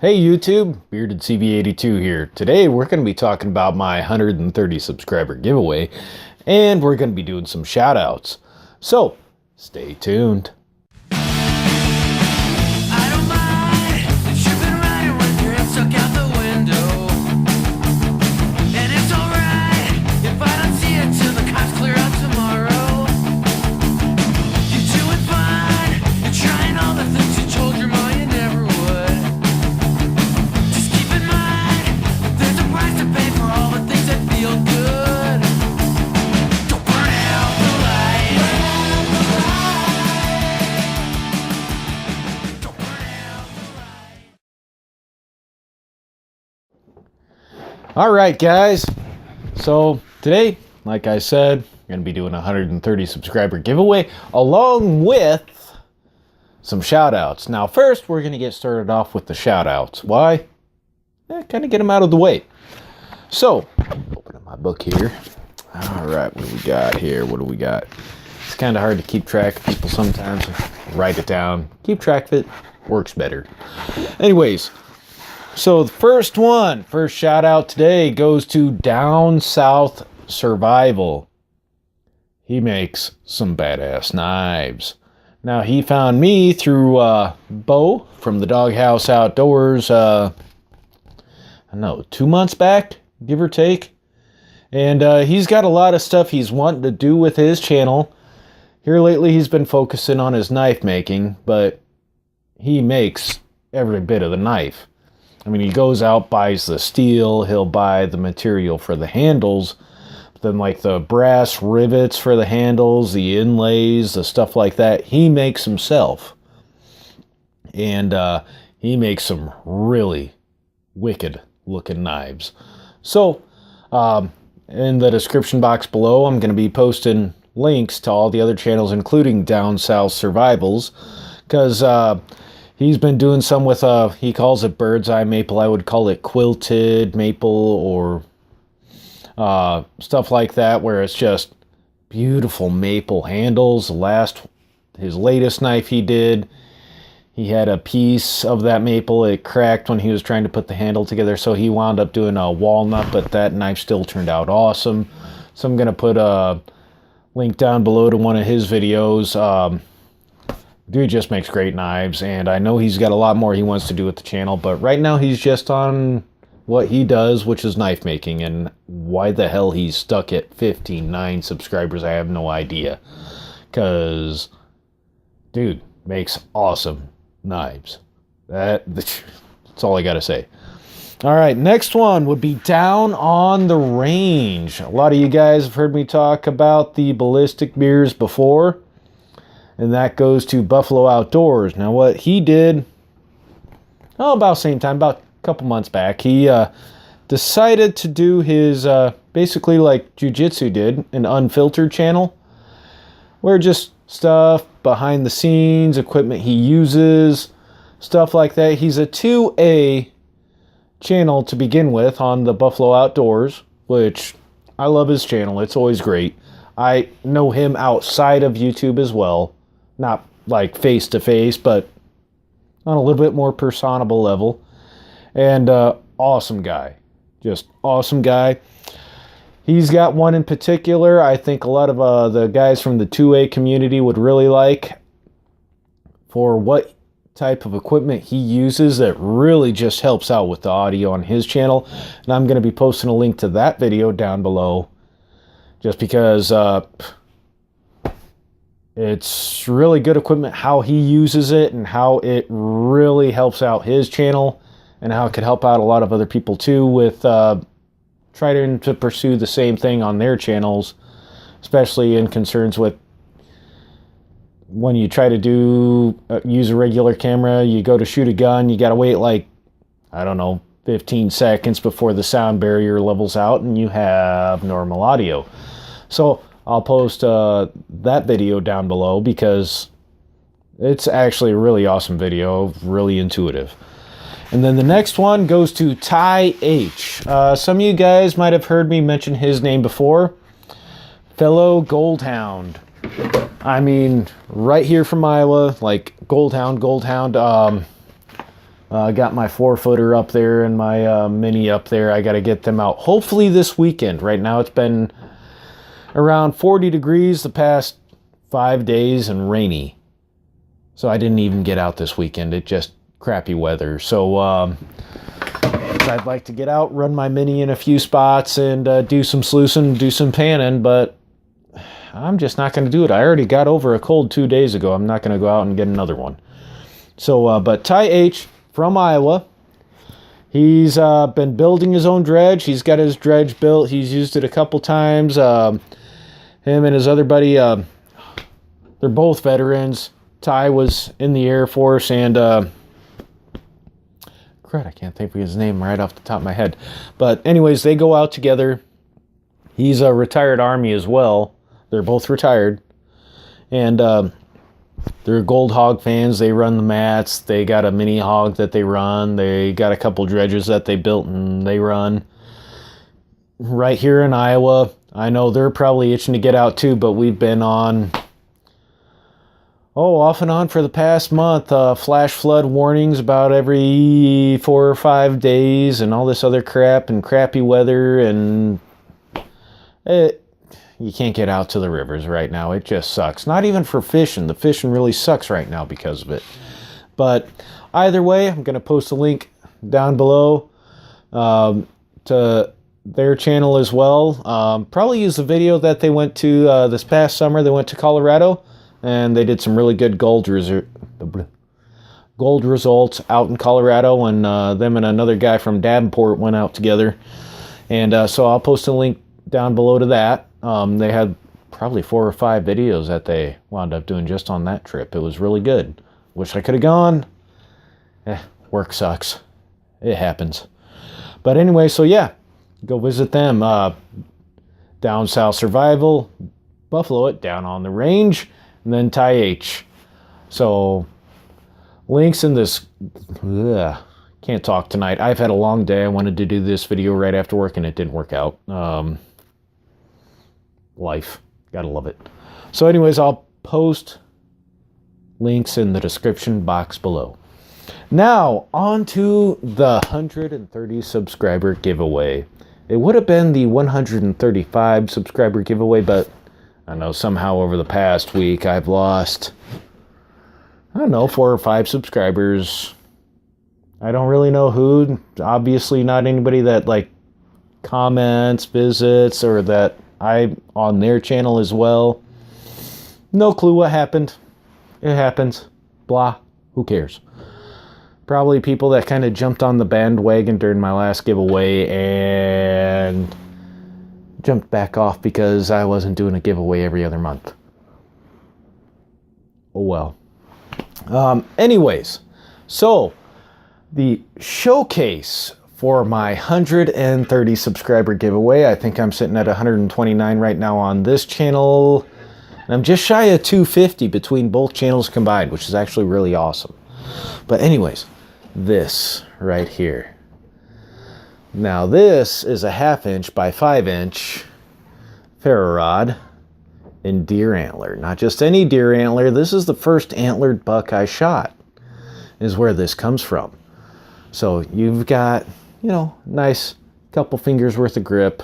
Hey YouTube, Bearded CV82 here. Today we're going to be talking about my 130 subscriber giveaway, and we're going to be doing some shoutouts. So, stay tuned. Alright guys, so today, like I said, I'm going to be doing a 130 subscriber giveaway along with some shoutouts. Now first, we're going to get started off with the shoutouts. Why? Kind of get them out of the way. So, open up my book here. Alright, what do we got here? What do we got? It's kind of hard to keep track of people sometimes. Write it down. Keep track of it. Works better. Anyways. So the first shout out today goes to Down South Survival. He makes some badass knives. Now he found me through Bo from the Doghouse Outdoors, I don't know, 2 months back, give or take. And he's got a lot of stuff he's wanting to do with his channel. Here lately he's been focusing on his knife making, but he makes every bit of the knife. I mean, he goes out, buys the steel, he'll buy the material for the handles, then like the brass rivets for the handles, the inlays, the stuff like that, he makes himself. And he makes some really wicked looking knives. So, in the description box below, I'm going to be posting links to all the other channels, including Down South Survivals, because he's been doing some with, he calls it bird's eye maple. I would call it quilted maple or stuff like that, where it's just beautiful maple handles. His latest knife he did, he had a piece of that maple. It cracked when he was trying to put the handle together, so he wound up doing a walnut, but that knife still turned out awesome. So I'm going to put a link down below to one of his videos. Dude just makes great knives, and I know he's got a lot more he wants to do with the channel, but right now he's just on what he does, which is knife making, and why the hell he's stuck at 59 subscribers, I have no idea. Because, dude makes awesome knives. That's all I gotta say. Alright, next one would be Down on the Range. A lot of you guys have heard me talk about the ballistic beers before. And that goes to Buffalo Outdoors. Now what he did, about the same time, about a couple months back, he decided to do his, basically like Jiu-Jitsu did, an unfiltered channel. Where just stuff behind the scenes, equipment he uses, stuff like that. He's a 2A channel to begin with on the Buffalo Outdoors, which I love his channel. It's always great. I know him outside of YouTube as well. Not like face-to-face, but on a little bit more personable level. And awesome guy. Just awesome guy. He's got one in particular I think a lot of the guys from the 2A community would really like. For what type of equipment he uses that really just helps out with the audio on his channel. And I'm going to be posting a link to that video down below. Just because it's really good equipment, how he uses it and how it really helps out his channel and how it could help out a lot of other people too with trying to pursue the same thing on their channels, especially in concerns with when you try to use a regular camera, you go to shoot a gun, you got to wait like, I don't know, 15 seconds before the sound barrier levels out and you have normal audio. So I'll post that video down below because it's actually a really awesome video, really intuitive. And then the next one goes to Ty H. Some of you guys might have heard me mention his name before. Fellow Goldhound. I mean, right here from Iowa, like Goldhound. Got my 4-footer up there and my mini up there. I got to get them out hopefully this weekend. Right now it's been around 40 degrees the past 5 days and rainy. So I didn't even get out this weekend. It just crappy weather. So I'd like to get out, run my mini in a few spots and do some sluicing, do some panning, but I'm just not going to do it. I already got over a cold 2 days ago. I'm not going to go out and get another one. So, but Ty H from Iowa, he's been building his own dredge. He's got his dredge built. He's used it a couple times. Him and his other buddy, they're both veterans. Ty was in the Air Force and, crud, I can't think of his name right off the top of my head. But anyways, they go out together. He's a retired Army as well. They're both retired. And they're Gold Hog fans. They run the mats. They got a mini hog that they run. They got a couple dredges that they built and they run. Right here in Iowa. I know they're probably itching to get out too, but we've been on, off and on for the past month. Flash flood warnings about every 4 or 5 days and all this other crap and crappy weather. And you can't get out to the rivers right now. It just sucks. Not even for fishing. The fishing really sucks right now because of it. But either way, I'm going to post a link down below to their channel as well. Probably use the video that they went to this past summer. They went to Colorado and they did some really good gold results out in Colorado. And them and another guy from Davenport went out together. And so I'll post a link down below to that. They had probably 4 or 5 videos that they wound up doing just on that trip. It was really good. Wish I could have gone. Work sucks. It happens. But anyway, so yeah, go visit them. Down South Survival, Buffalo It, down on the range, and then Ty H. So links in this. Can't talk tonight. I've had a long day. I wanted to do this video right after work and it didn't work out. Life. Gotta love it. So anyways, I'll post links in the description box below. Now, on to the 130 subscriber giveaway. It would have been the 135 subscriber giveaway, but I know somehow over the past week I've lost, 4 or 5 subscribers. I don't really know who. Obviously not anybody that comments, visits, or that I'm on their channel as well. No clue what happened. It happens. Blah. Who cares? Probably people that kind of jumped on the bandwagon during my last giveaway and jumped back off because I wasn't doing a giveaway every other month. Oh well. Anyways, so the showcase for my 130 subscriber giveaway. I think I'm sitting at 129 right now on this channel. And I'm just shy of 250 between both channels combined, which is actually really awesome. But anyways, this right here. Now this is a 1/2 inch by 5 inch ferro rod in deer antler. Not just any deer antler. This is the first antlered buck I shot, is where this comes from. So you've got, nice couple fingers worth of grip.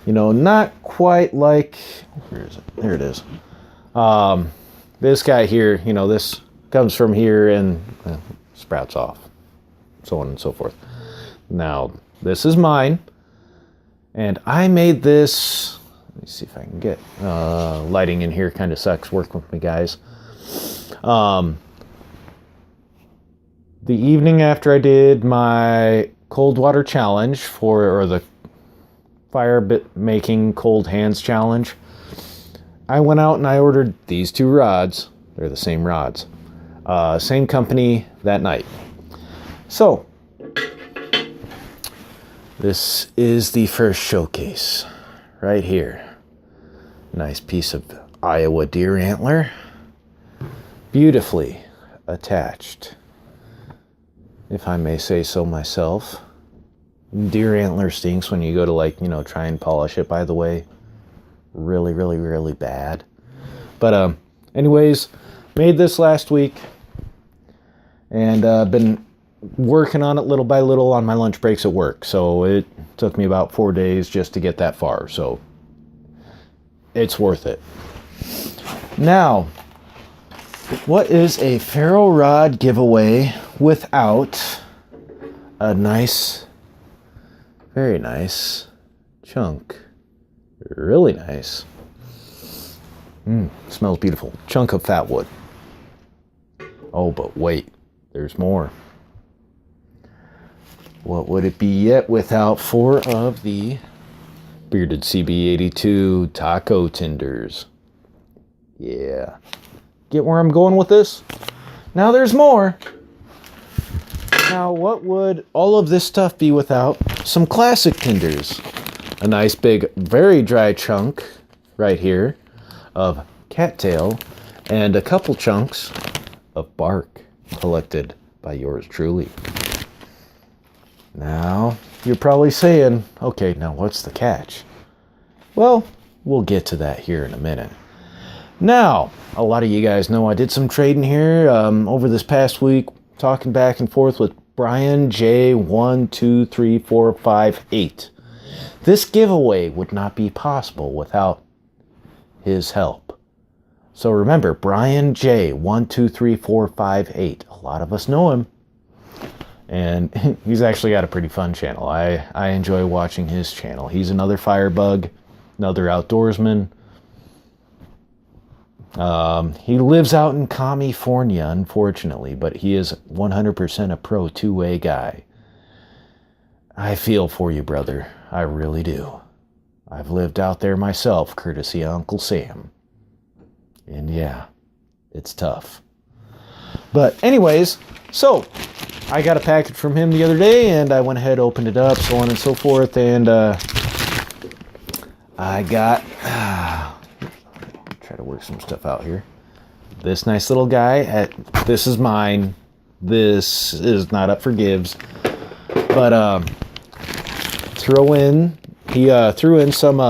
Not quite like, where is it? There it is. This guy here, this comes from here and sprouts off, so on and so forth. Now, this is mine, and I made this. Let me see if I can get lighting in here. Kind of sucks. Work with me, guys. The evening after I did my cold water challenge or the fire bit making cold hands challenge, I went out and I ordered these 2 rods. They're the same rods. Same company that night. So, this is the first showcase right here. Nice piece of Iowa deer antler. Beautifully attached, if I may say so myself. Deer antler stinks when you go to try and polish it, by the way. Really, really, really bad. But anyways, made this last week and been working on it little by little on my lunch breaks at work. So it took me about 4 days just to get that far. So it's worth it. Now, what is a ferro rod giveaway without a nice, very nice chunk? Really nice. Smells beautiful. Chunk of fat wood. Oh, but wait, there's more. What would it be yet without 4 of the bearded CB82 taco tenders? Yeah. Get where I'm going with this? Now there's more. Now what would all of this stuff be without some classic tenders? A nice big, very dry chunk right here of cattail and a couple chunks of bark collected by yours truly. Now, you're probably saying, okay, now what's the catch? Well, we'll get to that here in a minute. Now, a lot of you guys know I did some trading here over this past week, talking back and forth with Brian J123458. This giveaway would not be possible without his help. So remember, Brian J123458. A lot of us know him. And he's actually got a pretty fun channel. I enjoy watching his channel. He's another firebug, another outdoorsman. He lives out in California, unfortunately, but he is 100% a pro two-way guy. I feel for you, brother. I really do. I've lived out there myself, courtesy of Uncle Sam. And yeah, it's tough. But anyways, so I got a package from him the other day, and I went ahead, opened it up, so on and so forth, and I got, try to work some stuff out here. This nice little guy, this is mine. This is not up for gives, but he threw in some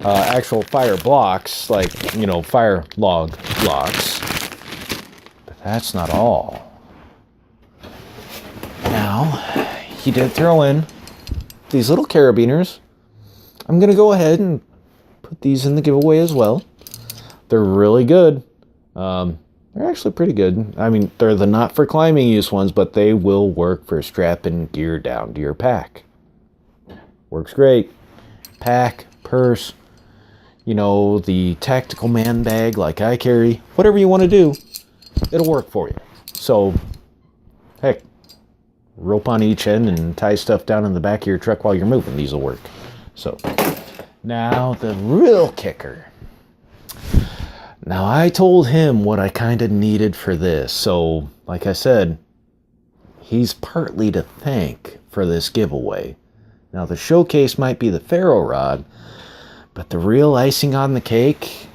actual fire blocks, like, fire log blocks, but that's not all. Now, he did throw in these little carabiners. I'm going to go ahead and put these in the giveaway as well. They're really good. They're actually pretty good. I mean, they're the not for climbing use ones, but they will work for strapping gear down to your pack. Works great. Pack, purse, the tactical man bag like I carry. Whatever you want to do, it'll work for you. So, heck, rope on each end and tie stuff down in the back of your truck while you're moving. These will work. So, now the real kicker. Now, I told him what I kind of needed for this. So, like I said, he's partly to thank for this giveaway. Now, the showcase might be the ferro rod, but the real icing on the cake,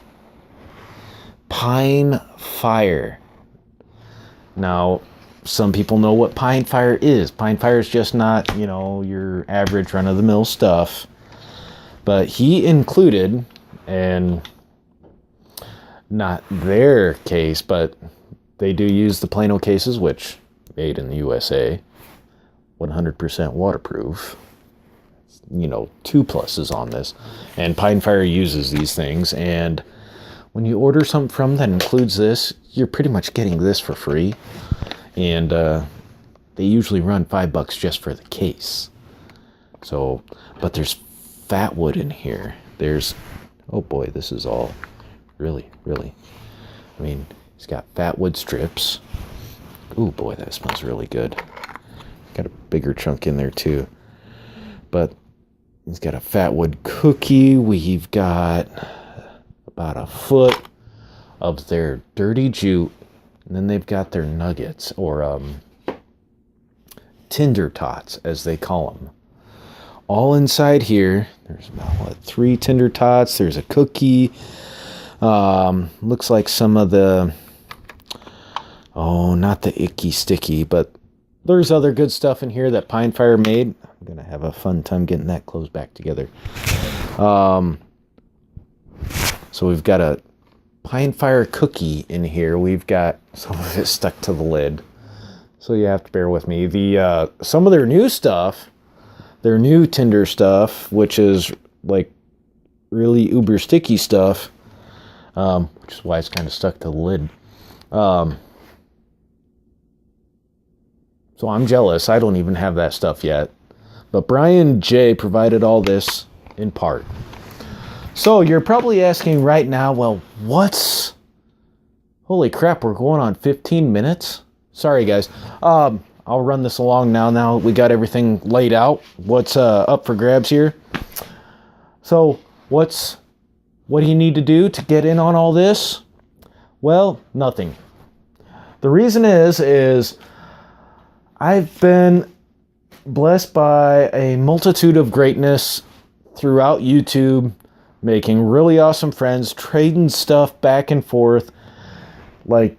pine fire. Now, some people know what pine fire is. Pine fire is just not, your average run-of-the-mill stuff. But he included, and not their case, but they do use the Plano cases, which made in the USA, 100% waterproof. 2 pluses on this. And Pine Fire uses these things, and when you order something from that includes this, you're pretty much getting this for free. And they usually run $5 just for the case. So, but there's fat wood in here. There's, oh boy, this is all really, I mean, it's got fat wood strips. Oh boy, that smells really good. Got a bigger chunk in there too. But it's got a fat wood cookie. We've got about a foot of their dirty jute. And then they've got their nuggets, or tinder tots, as they call them. All inside here, there's about, 3 tinder tots. There's a cookie. Looks like some of the, not the icky sticky, but there's other good stuff in here that Pine Fire made. I'm going to have a fun time getting that closed back together. So we've got a Pine Fire cookie in here. We've got some of it stuck to the lid. So you have to bear with me. The some of their new stuff, their new Tinder stuff, which is like really uber sticky stuff, which is why it's kind of stuck to the lid. So I'm jealous. I don't even have that stuff yet. But Brian J. provided all this in part. So you're probably asking right now, well, what's... Holy crap, we're going on 15 minutes? Sorry, guys. I'll run this along now. Now we got everything laid out. What's up for grabs here? So what do you need to do to get in on all this? Well, nothing. The reason is I've been blessed by a multitude of greatness throughout YouTube, making really awesome friends, trading stuff back and forth, like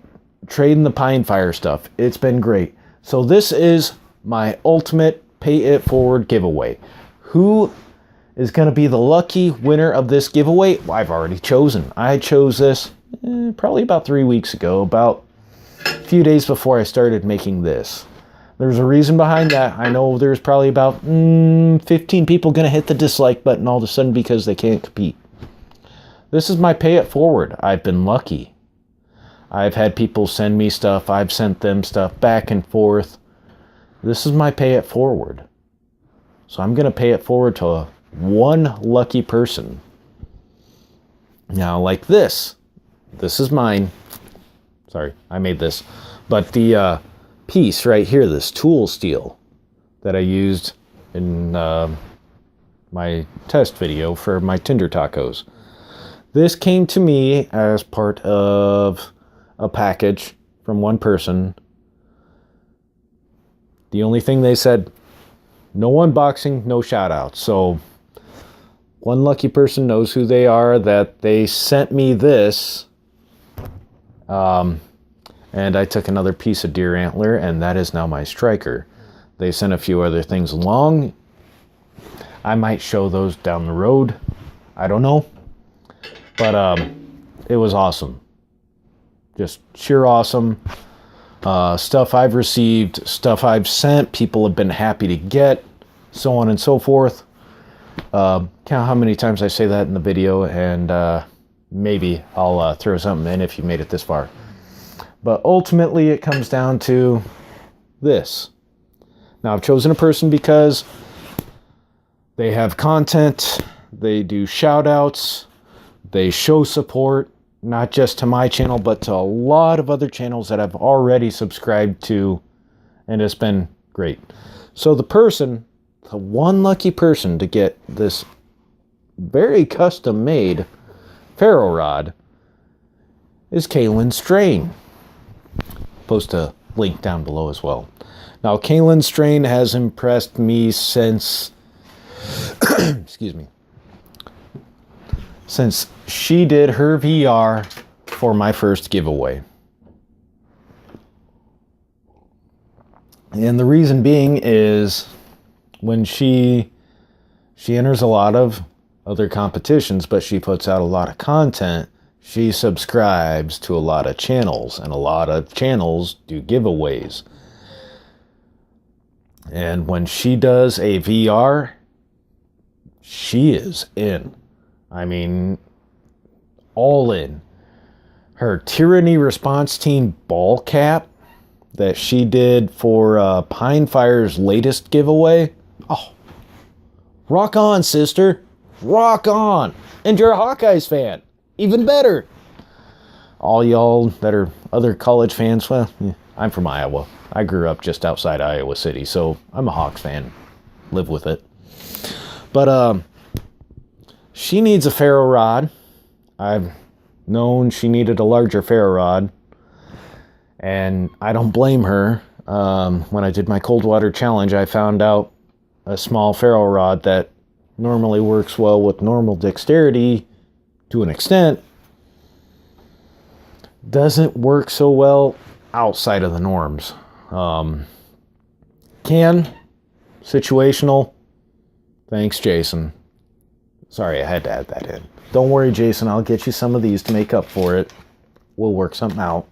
trading the Pine Fire stuff. It's been great. So this is my ultimate Pay It Forward giveaway. Who is going to be the lucky winner of this giveaway? Well, I've already chosen. I chose this probably about 3 weeks ago, about a few days before I started making this. There's a reason behind that. I know there's probably about 15 people going to hit the dislike button all of a sudden because they can't compete. This is my Pay It Forward. I've been lucky. I've had people send me stuff. I've sent them stuff back and forth. This is my Pay It Forward. So I'm going to pay it forward to one lucky person. Now, like this. This is mine. Sorry, I made this. But the piece right here, this tool steel that I used in my test video for my Tinder tacos. This came to me as part of a package from one person. The only thing they said, no unboxing, no shoutouts. So one lucky person knows who they are, that they sent me this. And I took another piece of deer antler, and that is now my striker. They sent a few other things along. I might show those down the road. I don't know. But it was awesome. Just sheer awesome. Stuff I've received, stuff I've sent, people have been happy to get, so on and so forth. Count how many times I say that in the video, and maybe I'll throw something in if you made it this far. But ultimately, it comes down to this. Now, I've chosen a person because they have content, they do shout-outs, they show support, not just to my channel, but to a lot of other channels that I've already subscribed to, and it's been great. So the person, the one lucky person to get this very custom-made ferro rod is Kaylin Strain. Post a link down below as well. Now, Kaylin Strain has impressed me since, excuse me, since she did her VR for my first giveaway. And the reason being is when she enters a lot of other competitions, but she puts out a lot of content. She subscribes to a lot of channels, and a lot of channels do giveaways. And when she does a VR, she is in. I mean, all in. Her Tyranny Response Team ball cap that she did for Pine Fire's latest giveaway. Oh, rock on, sister. Rock on. And you're a Hawkeyes fan. Even better. All y'all that are other college fans, well, I'm from Iowa. I grew up just outside Iowa City, so I'm a Hawks fan. Live with it. But she needs a ferro rod. I've known she needed a larger ferro rod, and I don't blame her. When I did my cold water challenge, I found out a small ferro rod that normally works well with normal dexterity to an extent doesn't work so well outside of the norms. Situational. Thanks, Jason. Sorry, I had to add that in. Don't worry, Jason. I'll get you some of these to make up for it. We'll work something out.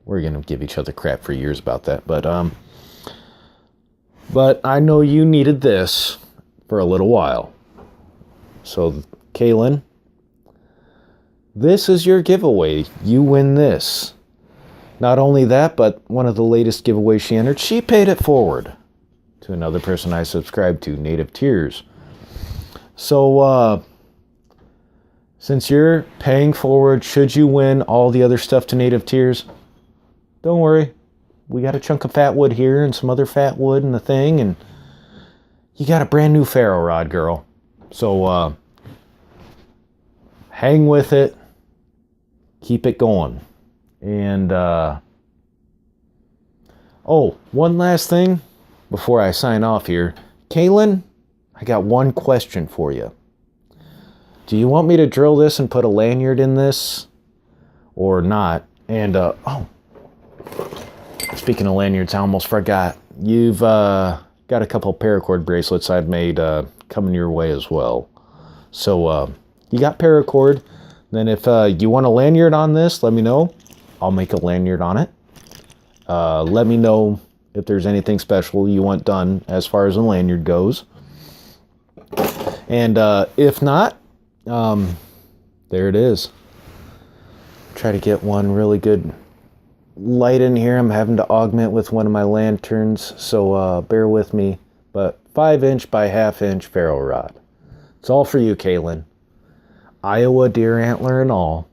we're going to give each other crap for years about that. But I know you needed this for a little while. So, Kaylin, this is your giveaway. You win this. Not only that, but one of the latest giveaways she entered, she paid it forward to another person I subscribe to, Native Tears. So, since you're paying forward, should you win all the other stuff to Native Tears, don't worry. We got a chunk of fat wood here and some other fat wood and the thing, and you got a brand new ferro rod, girl. So, hang with it. Keep it going. And, one last thing before I sign off here. Kaylin, I got one question for you. Do you want me to drill this and put a lanyard in this or not? And, speaking of lanyards, I almost forgot. You've got a couple paracord bracelets I've made coming your way as well. So, you got paracord. Then if you want a lanyard on this, let me know. I'll make a lanyard on it. Let me know if there's anything special you want done as far as a lanyard goes. And if not, there it is. Try to get one really good light in here. I'm having to augment with one of my lanterns, so bear with me. But 5" by 1/2" ferro rod. It's all for you, Kaylin. Iowa deer antler and all.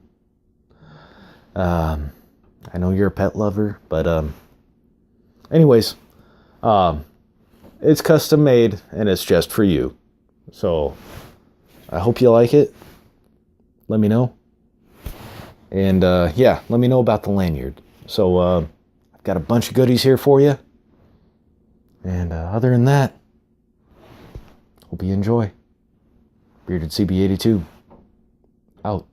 I know you're a pet lover, but anyways, it's custom made and it's just for you. So I hope you like it. Let me know. And yeah, let me know about the lanyard. So I've got a bunch of goodies here for you. And other than that, hope you enjoy. Bearded CB82 out.